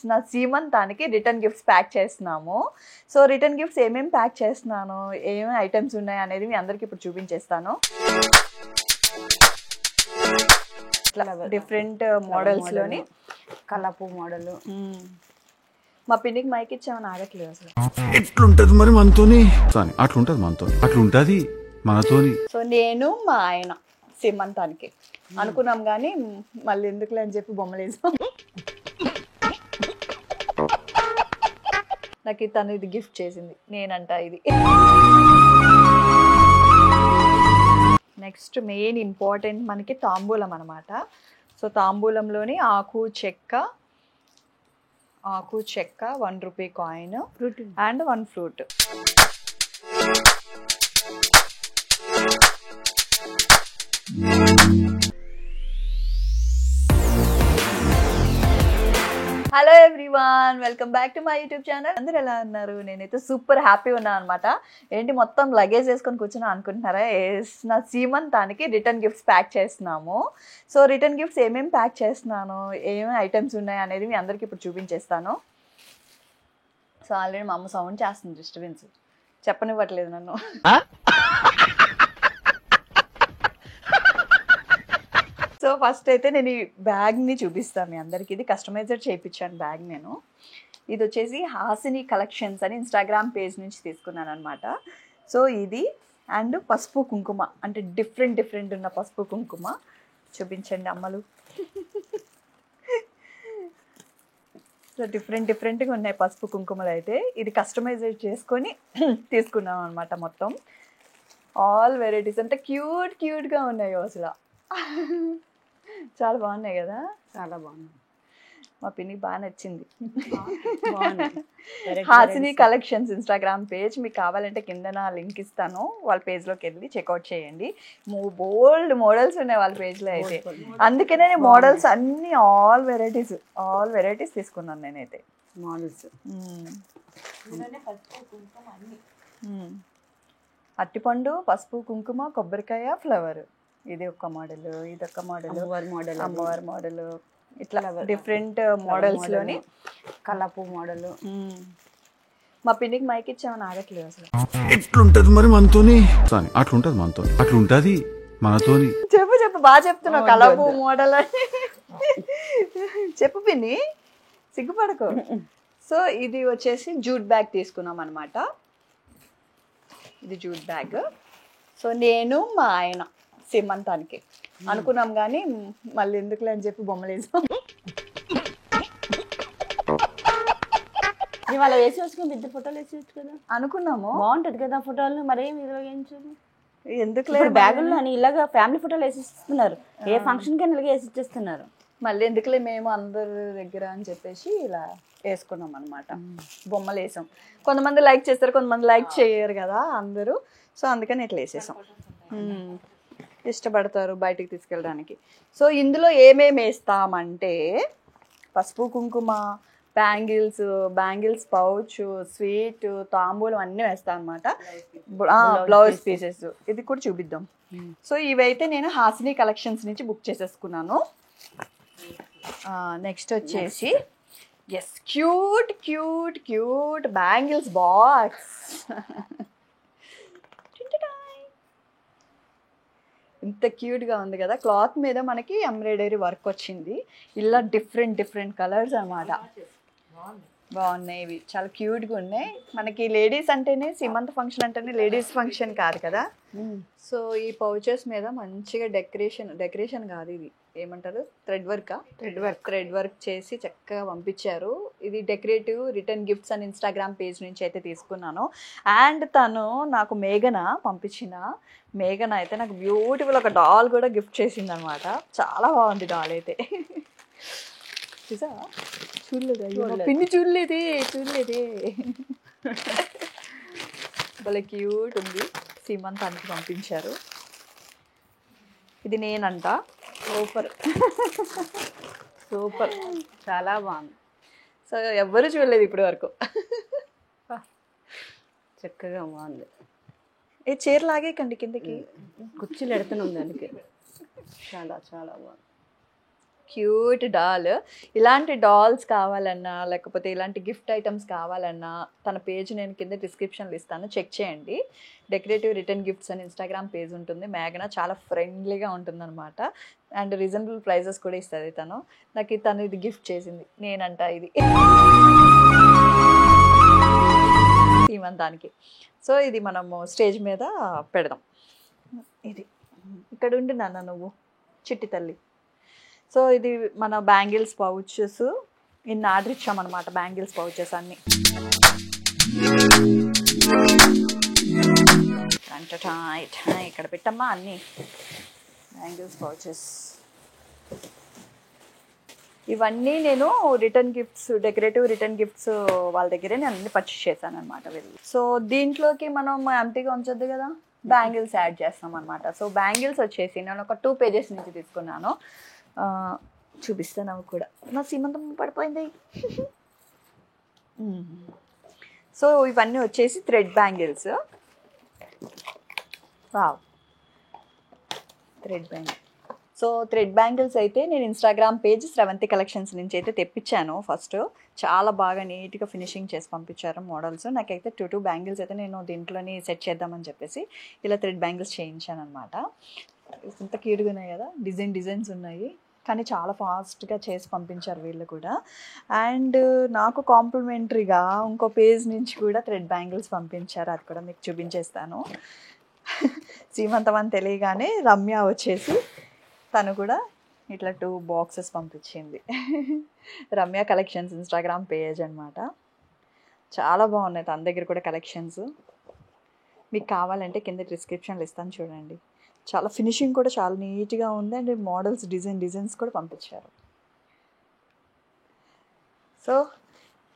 నా సీమంతానికి return gifts pack చేస్తున్నాము. So return gifts ఏమేమి ప్యాక్ చేస్తున్నాను, ఏమేమి ఐటమ్స్ ఉన్నాయి అనేది మీ అందరికి ఇప్పుడు చూపించేస్తాను. డిఫరెంట్ మోడల్స్ లోని కలపు మోడల్. మా పిన్నికి మైక్ ఇచ్చామని ఆగట్లేదు అసలు. ఎట్లుంటది మరి మనతోని? అట్లుంటది మనతో, అట్లుంటది మనతోని. సో నేను మా ఆయన సీమంతానికి అనుకున్నాం కానీ మళ్ళీ ఎందుకులే అని చెప్పి బొమ్మలేసాం. నాకు తను ఇది గిఫ్ట్ చేసింది, నేనంట ఇది. నెక్స్ట్ మెయిన్ ఇంపార్టెంట్ మనకి తాంబూలం అనమాట. సో తాంబూలంలోని ఆకు చెక్క 1 rupee coin and 1 fruit. Hello everyone, welcome back to my YouTube channel. అందరూ ఎలా ఉన్నారు? నేనైతే సూపర్ హ్యాపీ ఉన్నాను అనమాట. ఏంటి మొత్తం లగేజ్ వేసుకొని కూర్చున్నా అనుకుంటున్నారా? నా సీమంతానికి రిటర్న్ గిఫ్ట్స్ ప్యాక్ చేస్తున్నాము. సో రిటర్న్ గిఫ్ట్స్ ఏమేమి ప్యాక్ చేస్తున్నాను, ఏమేమి ఐటమ్స్ ఉన్నాయి అనేది మీ అందరికి ఇప్పుడు చూపించేస్తాను. సో ఆల్రెడీ మా అమ్మ సౌండ్ చేస్తుంది, డిస్టర్బెన్స్ చెప్పనివ్వట్లేదు నన్ను. సో ఫస్ట్ అయితే నేను ఈ బ్యాగ్ని చూపిస్తాను మీ అందరికి. ఇది కస్టమైజర్ చేయించాను బ్యాగ్ నేను. ఇది వచ్చేసి హాసిని కలెక్షన్స్ అని ఇన్స్టాగ్రామ్ పేజ్ నుంచి తీసుకున్నాను అనమాట. సో ఇది అండ్ పసుపు కుంకుమ, అంటే డిఫరెంట్ ఉన్న పసుపు కుంకుమ చూపించండి అమ్మలు. సో డిఫరెంట్గా ఉన్నాయి పసుపు కుంకుమలు. అయితే ఇది కస్టమైజర్ చేసుకొని తీసుకున్నాం అనమాట. మొత్తం ఆల్ వెరైటీస్ అంటే క్యూట్గా ఉన్నాయి అసలు. చాలా బాగున్నాయి కదా? చాలా బాగుంది. మా పిన్నికి బాగా నచ్చింది. హాసిని కలెక్షన్స్ ఇన్స్టాగ్రామ్ పేజ్, మీకు కావాలంటే కింద నా లింక్ ఇస్తాను, వాళ్ళ పేజ్లోకి వెళ్ళి చెక్అవుట్ చేయండి. బోల్డ్ మోడల్స్ ఉన్నాయి వాళ్ళ పేజ్లో అయితే. అందుకనే నేను మోడల్స్ అన్ని ఆల్ వెరైటీస్ తీసుకున్నాను నేనైతే. మోడల్స్ అట్టిపండు, పసుపు కుంకుమ, కొబ్బరికాయ, ఫ్లవర్. ఇది ఒక మోడల్, ఇదొక మోడల్, అమ్మవారి మోడల్. ఇట్లా డిఫరెంట్ మోడల్స్ లోని కలపు మోడల్. మా పిన్నికి మైక్ ఇచ్చామని ఆగట్లేదు అసలు. ఎట్లుంటది మరి మనతోని? అట్లుంటది మనతో, అట్లుంటది మనతోని. చెప్పు బాగా చెప్తున్నావు. కలపు మోడల్ అని చెప్పు పిన్ని, సిగ్గుపడకు. సో ఇది వచ్చేసి జూట్ బ్యాగ్ తీసుకున్నాం అనమాట. ఇది జూట్ బ్యాగ్. సో నేను మా ఆయన సీమంతానికి అనుకున్నాం కానీ మళ్ళీ ఎందుకులే అని చెప్పి బొమ్మలేసాం. ఇవాళ వేసి వచ్చుకుని ఇద్దరు ఫోటోలు వేసి వచ్చు కదా అనుకున్నాము. బాగుంటది కదా ఫోటోలు. మరేం ఇలాగేయించదు ఎందుకులే. బ్యాగుల్లో అని ఇలాగ ఫ్యామిలీ ఫోటోలు వేసి ఇస్తున్నారు, ఏ ఫంక్షన్ కైనా ఇలాగే వేసి ఇచ్చేస్తున్నారు. మళ్ళీ ఎందుకులే మేము అందరి దగ్గర అని చెప్పేసి ఇలా వేసుకున్నాం అనమాట. బొమ్మలు వేసాం. కొంతమంది లైక్ చేస్తారు, కొంతమంది లైక్ చేయరు కదా అందరూ. సో అందుకని ఇట్లా వేసేసాం. ఇష్టపడతారు బయటికి తీసుకెళ్ళడానికి. సో ఇందులో ఏమేమి వేస్తామంటే పసుపు కుంకుమ, బ్యాంగిల్స్ పౌచ్, స్వీట్, తాంబూలం అన్నీ వేస్తాం అనమాట. బ్లౌజ్ పీసెస్ ఇది కూడా చూపిద్దాం. సో ఇవైతే నేను హాసిని కలెక్షన్స్ నుంచి బుక్ చేసేసుకున్నాను. నెక్స్ట్ వచ్చేసి క్యూట్ బ్యాంగిల్స్ బాక్స్. ఇంత క్యూట్గా ఉంది కదా. క్లాత్ మీద మనకి ఎంబ్రాయిడరీ వర్క్ వచ్చింది. ఇలా డిఫరెంట్ కలర్స్ అన్నమాట. బాగున్నాయి ఇవి, చాలా క్యూట్గా ఉన్నాయి. మనకి లేడీస్ అంటేనే సీమంత ఫంక్షన్ అంటేనే లేడీస్ ఫంక్షన్ కాదు కదా. సో ఈ పౌచెస్ మీద మంచిగా డెకరేషన్ కాదు, ఇది ఏమంటారు, థ్రెడ్ వర్క్ చేసి చక్కగా పంపించారు. ఇది డెకరేటివ్ రిటర్న్ గిఫ్ట్స్ అని ఇన్స్టాగ్రామ్ పేజ్ నుంచి అయితే తీసుకున్నాను. అండ్ తను నాకు మేఘన అయితే నాకు బ్యూటిఫుల్ ఒక డాల్ కూడా గిఫ్ట్ చేసింది అనమాట. చాలా బాగుంది డాల్ అయితే. పిన్ని చూడలేదే. భలే క్యూట్ ఉంది. సీమంతానికి పంపించారు. ఇది నేనంట. సూపర్ చాలా బాగుంది. సో ఎవ్వరు చూడలేదు ఇప్పటి వరకు. చక్కగా బాగుంది. ఏ చీర లాగేకండి కిందకి, కుర్చీలు ఎడుతున్నాం దానికి. చాలా బాగుంది. Cute doll. ఇలాంటి డాల్స్ కావాలన్నా లేకపోతే ఇలాంటి గిఫ్ట్ ఐటమ్స్ కావాలన్నా తన పేజ్ నేను కింద డిస్క్రిప్షన్లో ఇస్తాను, చెక్ చేయండి. డెకరేటివ్ రిటర్న్ గిఫ్ట్స్ అని ఇన్స్టాగ్రామ్ పేజ్ ఉంటుంది. మేఘన చాలా ఫ్రెండ్లీగా ఉంటుందన్నమాట. అండ్ రీజనబుల్ ప్రైజెస్ కూడా ఇస్తుంది తను. నాకు తను ఇది గిఫ్ట్ చేసింది, నేనంట ఇది సీమంతానికి. సో ఇది మనము స్టేజ్ మీద పెడదాం. ఇది ఇక్కడ ఉండి నాన్న నువ్వు చిట్టి తల్లి. సో ఇది మన బ్యాంగిల్స్ పౌచెస్ ఇన్ని ఆర్డర్ ఇచ్చామన్నమాట. బ్యాంగిల్స్ పౌచెస్ అన్నీ ఇక్కడ పెట్టమ్మా అన్నీ బ్యాంగిల్స్ పౌచెస్. ఇవన్నీ నేను return gifts, decorative return gifts వాళ్ళ దగ్గరే నేను అన్ని పర్చేస్ చేశాను అనమాట వెళ్ళి. సో దీంట్లోకి మనం ఎంటీగా ఉంచొద్దు కదా, బ్యాంగిల్స్ యాడ్ చేస్తాం అనమాట. సో బ్యాంగిల్స్ వచ్చేసి నేను ఒక 2 pages నుంచి తీసుకున్నాను. చూపిస్తాను అవి కూడా. నా సీమంతం పడిపోయింది. సో ఇవన్నీ వచ్చేసి thread bangles. Wow, thread bangle. So thread bangles అయితే నేను ఇన్స్టాగ్రామ్ పేజ్ శ్రవంతి కలెక్షన్స్ నుంచి అయితే తెప్పించాను. ఫస్ట్ చాలా బాగా నీట్గా ఫినిషింగ్ చేసి పంపించారు మోడల్స్. నాకైతే 2 బ్యాంగిల్స్ అయితే నేను దీంట్లోని సెట్ చేద్దామని చెప్పేసి ఇలా థ్రెడ్ బ్యాంగిల్స్ చేయించాను అనమాట. ఇంత క్యూట్గా ఉన్నాయి కదా, డిజైన్స్ ఉన్నాయి, కానీ చాలా ఫాస్ట్గా చేసి పంపించారు వీళ్ళు కూడా. అండ్ నాకు కాంప్లిమెంటరీగా ఇంకో పేజ్ నుంచి కూడా థ్రెడ్ బ్యాంగిల్స్ పంపించారు, అది కూడా మీకు చూపించేస్తాను. సీమంతం అని తెలియగానే రమ్య వచ్చేసి తను కూడా ఇట్లా 2 boxes పంపించింది. రమ్య కలెక్షన్స్ ఇన్స్టాగ్రామ్ పేజ్ అనమాట. చాలా బాగున్నాయి తన దగ్గర కూడా కలెక్షన్స్. మీకు కావాలంటే కింద డిస్క్రిప్షన్లో ఇస్తాను చూడండి. చాలా ఫినిషింగ్ కూడా చాలా నీట్గా ఉంది. అండ్ మోడల్స్ డిజైన్స్ కూడా పంపించారు. సో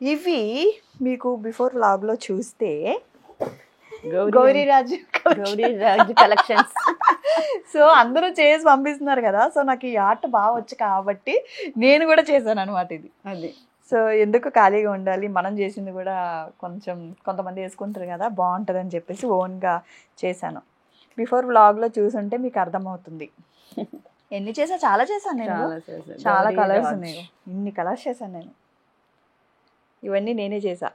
ఇవి మీకు బిఫోర్ వ్లాగ్లో చూస్తే గౌరీరాజు కలెక్షన్స్. సో అందరూ చేసి పంపిస్తున్నారు కదా, సో నాకు ఈ ఆర్ట్ బాగా వచ్చు కాబట్టి నేను కూడా చేశాను అనమాట ఇది. అది సో ఎందుకు ఖాళీగా ఉండాలి, మనం చేసింది కూడా కొంతమంది వేసుకుంటారు కదా, బాగుంటుంది అని చెప్పేసి ఓన్గా చేశాను. బిఫోర్ వ్లాగ్లో చూసుంటే మీకు అర్థమవుతుంది. ఎన్ని చేసా, చాలా చేశాను నేను. చాలా కలర్స్ ఉన్నాయి, ఇన్ని కలర్స్ చేశాను నేను. ఇవన్నీ నేనే చేసా.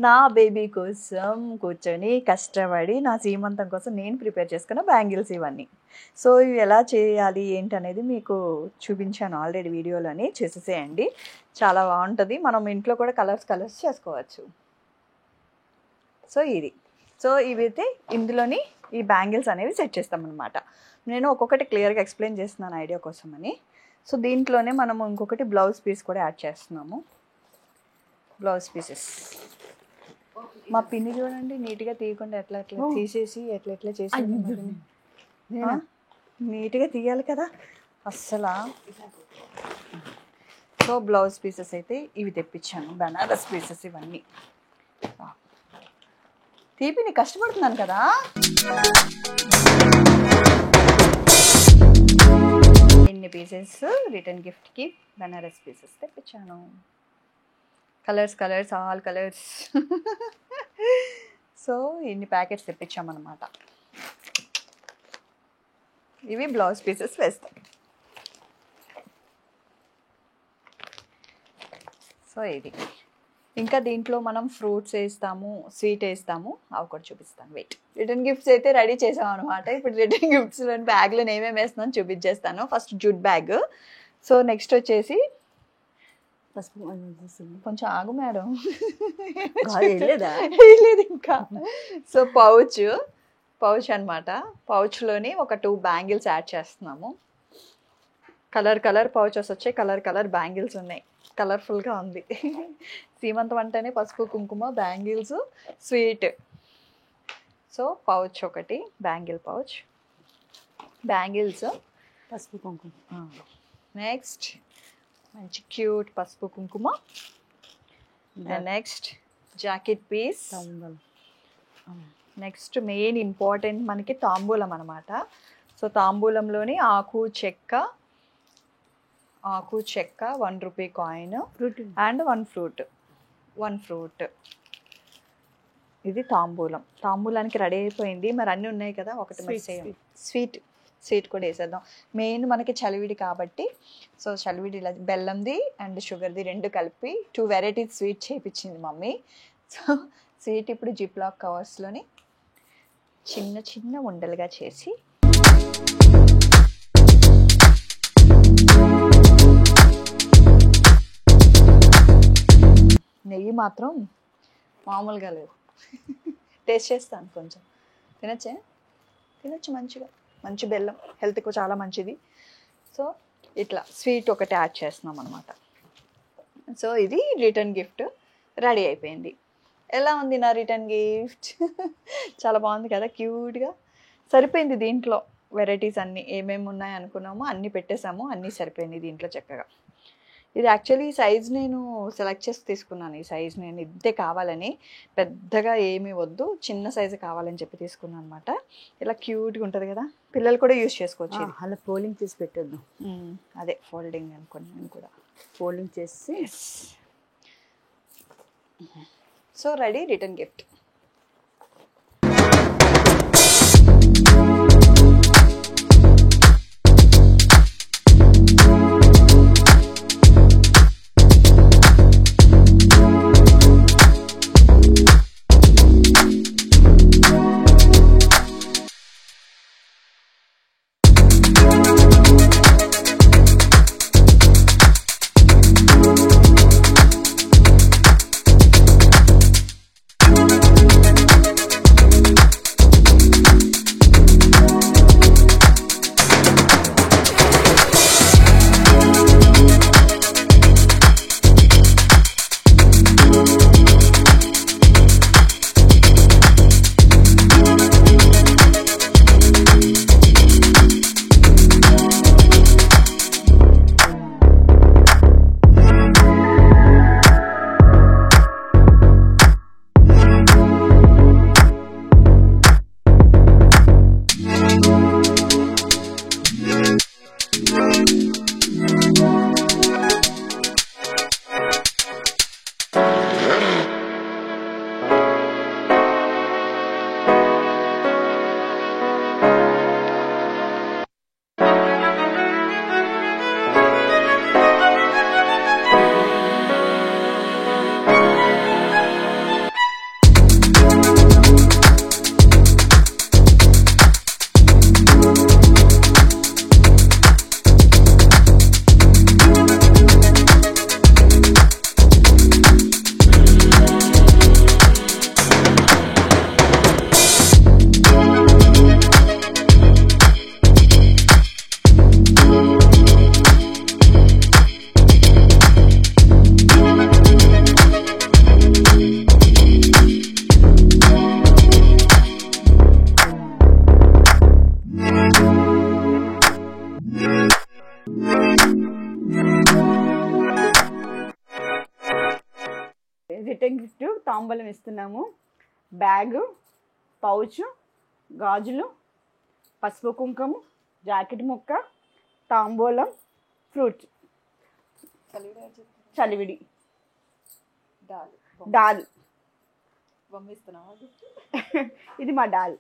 నా బేబీ కోసం కూర్చొని కష్టపడి నా సీమంతం కోసం నేను ప్రిపేర్ చేసుకున్న బ్యాంగిల్స్ ఇవన్నీ. సో ఇవి ఎలా చేయాలి ఏంటి అనేది మీకు చూపించాను ఆల్రెడీ వీడియోలోని, చేసేసేయండి. చాలా బాగుంటుంది. మనం ఇంట్లో కూడా కలర్స్ చేసుకోవచ్చు. సో ఇవైతే ఇందులోని ఈ బ్యాంగిల్స్ అనేవి సెట్ చేస్తామన్నమాట. నేను ఒక్కొక్కటి క్లియర్గా ఎక్స్ప్లెయిన్ చేస్తున్నాను ఐడియా కోసమని. సో దీంట్లోనే మనము ఇంకొకటి బ్లౌజ్ పీస్ కూడా యాడ్ చేస్తున్నాము. బ్లౌజ్ పీసెస్ మా పిన్ని చూడండి నీట్గా తీయకుండా ఎట్లా తీసేసి ఎట్లా చేసి నీట్గా తీయాలి కదా అస్సలు. సో బ్లౌజ్ పీసెస్ అయితే ఇవి తెప్పించాను, బనారస్ పీసెస్ ఇవన్నీ. తీపిని కష్టపడుతున్నాను కదా. ఇన్ని పీసెస్ రిటర్న్ గిఫ్ట్కి బనారస్ పీసెస్ తెప్పించాను. Colours all colours. సో ఇన్ని ప్యాకెట్స్ తెప్పించామన్నమాట. ఇవి బ్లౌజ్ పీసెస్ వేస్తాం. సో ఇది ఇంకా దీంట్లో మనం ఫ్రూట్స్ వేస్తాము, స్వీట్ వేస్తాము, అవి కూడా చూపిస్తాను. వెయిట్. రిటర్న్ గిఫ్ట్స్ అయితే రెడీ చేసాం అనమాట. ఇప్పుడు రిటర్న్ గిఫ్ట్స్లో బ్యాగ్లో ఏమేమి వేస్తున్నాను చూపించేస్తాను. First jute bag. So next వచ్చేసి కొంచెం ఆగు మేడం, లేదు ఇంకా. సో పౌచ్ అనమాట. పౌచ్లోని ఒక 2 బ్యాంగిల్స్ యాడ్ చేస్తున్నాము. కలర్ పౌచెస్ వచ్చాయి, కలర్ బ్యాంగిల్స్ ఉన్నాయి. కలర్ఫుల్గా ఉంది. సీమంతం అంటేనే పసుపు కుంకుమ, బ్యాంగిల్స్, స్వీట్. సో పౌచ్ ఒకటి, బ్యాంగిల్ పౌచ్, బ్యాంగిల్స్, పసుపు కుంకుమ. నెక్స్ట్ మంచి క్యూట్ పసుపు కుంకుమ. Next jacket piece. Next main important మనకి తాంబూలం అనమాట. సో తాంబూలంలోని ఆకు చెక్క 1 రూపీ కాయిన్ అండ్ 1 ఫ్రూట్. ఇది తాంబూలానికి రెడీ అయిపోయింది. మరి అన్నీ ఉన్నాయి కదా, ఒకటి మిస్ అయ్యాం. స్వీట్ కూడా వేసేద్దాం. మెయిన్ మనకి చలివిడి కాబట్టి, సో చలివిడి ఇలా బెల్లంది అండ్ షుగర్ది 2 కలిపి 2 వెరైటీస్ స్వీట్ చేయించింది మమ్మీ. సో స్వీట్ ఇప్పుడు జిప్లాక్ కవర్స్లోని చిన్న చిన్న ఉండలుగా చేసి నెయ్యి మాత్రం మామూలుగా లేదు. టేస్ట్ చేస్తాను కొంచెం. తినచ్చు మంచిగా. మంచి బెల్లం హెల్త్కు చాలా మంచిది. సో ఇట్లా స్వీట్ ఒకటి యాడ్ చేస్తున్నాం అనమాట. సో ఇది రిటర్న్ గిఫ్ట్ రెడీ అయిపోయింది. ఎలా ఉంది నా రిటర్న్ గిఫ్ట్? చాలా బాగుంది కదా, క్యూట్గా సరిపోయింది. దీంట్లో వెరైటీస్ అన్నీ ఏమేమి ఉన్నాయి అనుకున్నామో అన్నీ పెట్టేసాము, అన్నీ సరిపోయింది దీంట్లో చక్కగా. ఇది యాక్చువల్లీ సైజ్ నేను సెలెక్ట్ చేసి తీసుకున్నాను. ఈ సైజ్ నేను ఇద్దే కావాలని, పెద్దగా ఏమీ వద్దు, చిన్న సైజు కావాలని చెప్పి తీసుకున్నాను అనమాట. ఇలా క్యూట్గా ఉంటుంది కదా, పిల్లలు కూడా యూజ్ చేసుకోవచ్చు. అలా ఫోల్డింగ్ చేసి పెట్టేద్దాం. అదే ఫోల్డింగ్ అనుకోండి, నేను కూడా ఫోల్డింగ్ చేసి. So ready return gift. Return gift తాంబూలం ఇస్తున్నాము. బ్యాగు, పౌచ్, గాజులు, పసుపు కుంకుమ, జాకెట్ ముక్క, తాంబూలం, ఫ్రూట్స్, చలివిడి, డాల్. ఇది మా డాల్.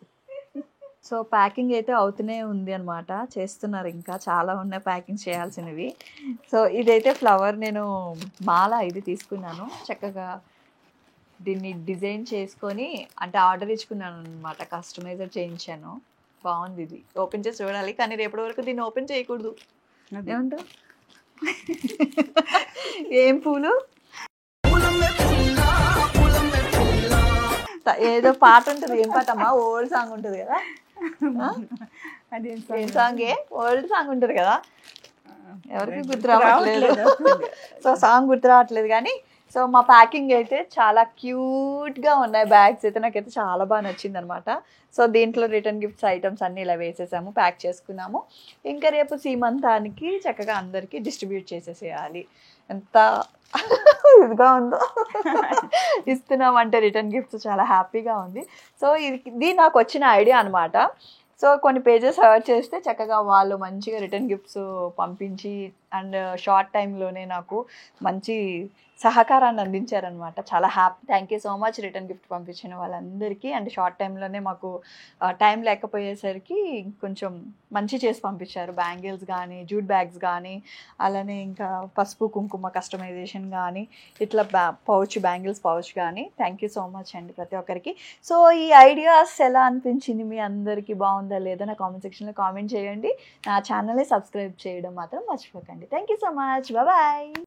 సో ప్యాకింగ్ అయితే అవుతూనే ఉంది అనమాట, చేస్తున్నారు, ఇంకా చాలా ఉన్నాయి ప్యాకింగ్ చేయాల్సినవి. సో ఇదైతే ఫ్లవర్ నేను మాల ఇది తీసుకున్నాను, చక్కగా దీన్ని డిజైన్ చేసుకొని అంటే ఆర్డర్ ఇచ్చుకున్నాను అనమాట, కస్టమైజర్ చేయించాను. బాగుంది, ఇది ఓపెన్ చేసి చూడాలి, కానీ రేపటి వరకు దీన్ని ఓపెన్ చేయకూడదు. ఏమంటావు? ఏం పూలు? ఏదో పాట ఉంటుంది, ఏం పాట అమ్మా? ఓల్డ్ సాంగ్ ఉంటుంది కదా, ఏం సాంగ్? ఓల్డ్ సాంగ్ ఉంటుంది కదా, ఎవరికి గుర్తు రావట్లేదు. సో సాంగ్ గుర్తు రావట్లేదు కానీ, సో మా ప్యాకింగ్ అయితే చాలా క్యూట్గా ఉన్నాయి. బ్యాగ్స్ అయితే నాకైతే చాలా బాగా నచ్చింది అనమాట. సో దీంట్లో రిటర్న్ గిఫ్ట్స్ ఐటమ్స్ అన్నీ ఇలా వేసేసాము, ప్యాక్ చేసుకున్నాము. ఇంకా రేపు సీమంతానికి చక్కగా అందరికీ డిస్ట్రిబ్యూట్ చేసేసేయాలి. ఎంత ఇదిగా ఉందో ఇస్తున్నామంటే రిటర్న్ గిఫ్ట్స్, చాలా హ్యాపీగా ఉంది. సో ఇది నాకు వచ్చిన ఐడియా అనమాట. సో కొన్ని పేజెస్ సర్చ్ చేస్తే చక్కగా వాళ్ళు మంచిగా రిటర్న్ గిఫ్ట్స్ పంపించి అండ్ షార్ట్ టైంలోనే నాకు మంచి సహకారాన్ని అందించారనమాట. చాలా happy. Thank you so much return gift పంపించిన వాళ్ళందరికీ. అండ్ షార్ట్ టైంలోనే మాకు టైం లేకపోయేసరికి కొంచెం మంచి చేసి పంపించారు. బ్యాంగిల్స్ కానీ, జూట్ బ్యాగ్స్ కానీ, అలానే ఇంకా పసుపు కుంకుమ కస్టమైజేషన్ కానీ, ఇట్లా బ్యాంగిల్స్ పౌచ్ కానీ. థ్యాంక్ యూ సో మచ్ అండి ప్రతి ఒక్కరికి. సో ఈ ఐడియాస్ ఎలా అనిపించింది మీ అందరికీ, బాగుందా లేదా నా కామెంట్ సెక్షన్లో కామెంట్ చేయండి. నా ఛానల్ని సబ్స్క్రైబ్ చేయడం మాత్రం మర్చిపోకండి. Thank you so much. Bye.